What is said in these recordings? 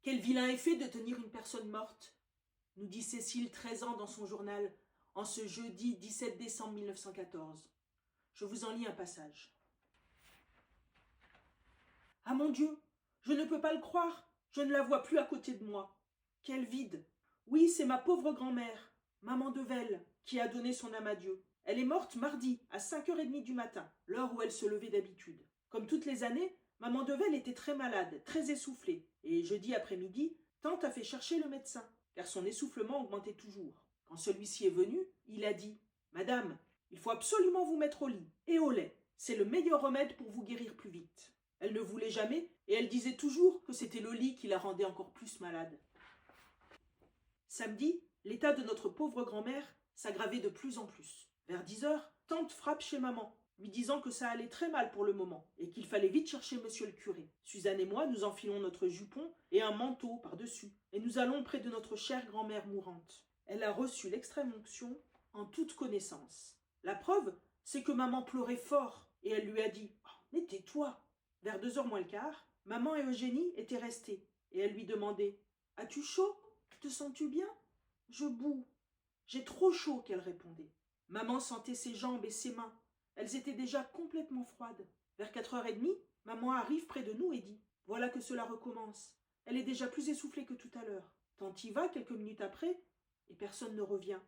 Quel vilain effet de tenir une personne morte, nous dit Cécile, 13 ans, dans son journal, en ce jeudi 17 décembre 1914. Je vous en lis un passage. Ah mon Dieu, je ne peux pas le croire, je ne la vois plus à côté de moi. Quel vide. Oui, c'est ma pauvre grand-mère, maman Devel, qui a donné son âme à Dieu. Elle est morte mardi, à 5h30 du matin, l'heure où elle se levait d'habitude. Comme toutes les années, maman Devel était très malade, très essoufflée, et jeudi après-midi, tante a fait chercher le médecin, car son essoufflement augmentait toujours. Quand celui-ci est venu, il a dit « Madame, il faut absolument vous mettre au lit, et au lait. C'est le meilleur remède pour vous guérir plus vite. » Elle ne voulait jamais, et elle disait toujours que c'était le lit qui la rendait encore plus malade. Samedi, l'état de notre pauvre grand-mère s'aggravait de plus en plus. Vers 10h, tante frappe chez maman, lui disant que ça allait très mal pour le moment et qu'il fallait vite chercher monsieur le curé. Suzanne et moi, nous enfilons notre jupon et un manteau par-dessus et nous allons près de notre chère grand-mère mourante. Elle a reçu l'extrême onction en toute connaissance. La preuve, c'est que maman pleurait fort et elle lui a dit « Oh, mais tais-toi !» Vers 2h moins le quart, maman et Eugénie étaient restées et elle lui demandait « As-tu chaud ? Te sens-tu bien ? » « Je boue. »« J'ai trop chaud, » qu'elle répondait. Maman sentait ses jambes et ses mains. Elles étaient déjà complètement froides. Vers 4h30, maman arrive près de nous et dit « Voilà que cela recommence. Elle est déjà plus essoufflée que tout à l'heure. » Tante y va quelques minutes après et personne ne revient.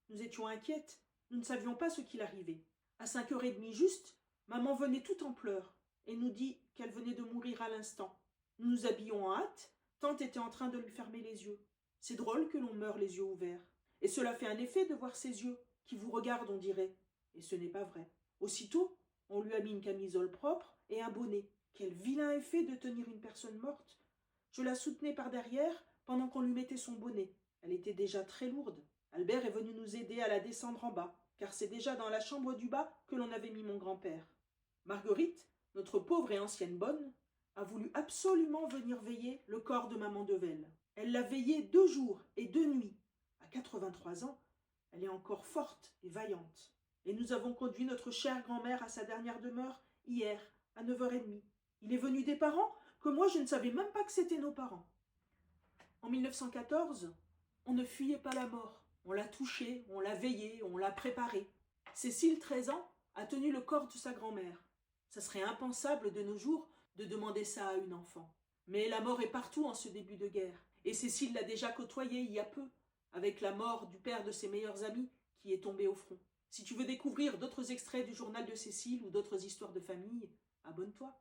Nous étions inquiètes. Nous ne savions pas ce qu'il arrivait. À 5h30 juste, maman venait tout en pleurs et nous dit qu'elle venait de mourir à l'instant. Nous nous habillons en hâte. Tante était en train de lui fermer les yeux. C'est drôle que l'on meure les yeux ouverts. Et cela fait un effet de voir ses yeux, qui vous regardent, on dirait. Et ce n'est pas vrai. Aussitôt, on lui a mis une camisole propre et un bonnet. Quel vilain effet de tenir une personne morte. Je la soutenais par derrière pendant qu'on lui mettait son bonnet. Elle était déjà très lourde. Albert est venu nous aider à la descendre en bas, car c'est déjà dans la chambre du bas que l'on avait mis mon grand-père. Marguerite, notre pauvre et ancienne bonne, a voulu absolument venir veiller le corps de maman Devel. Elle l'a veillé 2 jours et 2 nuits. À 83 ans, elle est encore forte et vaillante. Et nous avons conduit notre chère grand-mère à sa dernière demeure hier, à 9h30. Il est venu des parents que moi je ne savais même pas que c'était nos parents. En 1914, on ne fuyait pas la mort. On l'a touchée, on l'a veillée, on l'a préparée. Cécile, 13 ans, a tenu le corps de sa grand-mère. Ça serait impensable de nos jours de demander ça à une enfant. Mais la mort est partout en ce début de guerre. Et Cécile l'a déjà côtoyée il y a peu, avec la mort du père de ses meilleurs amis qui est tombé au front. Si tu veux découvrir d'autres extraits du journal de Cécile ou d'autres histoires de famille, abonne-toi.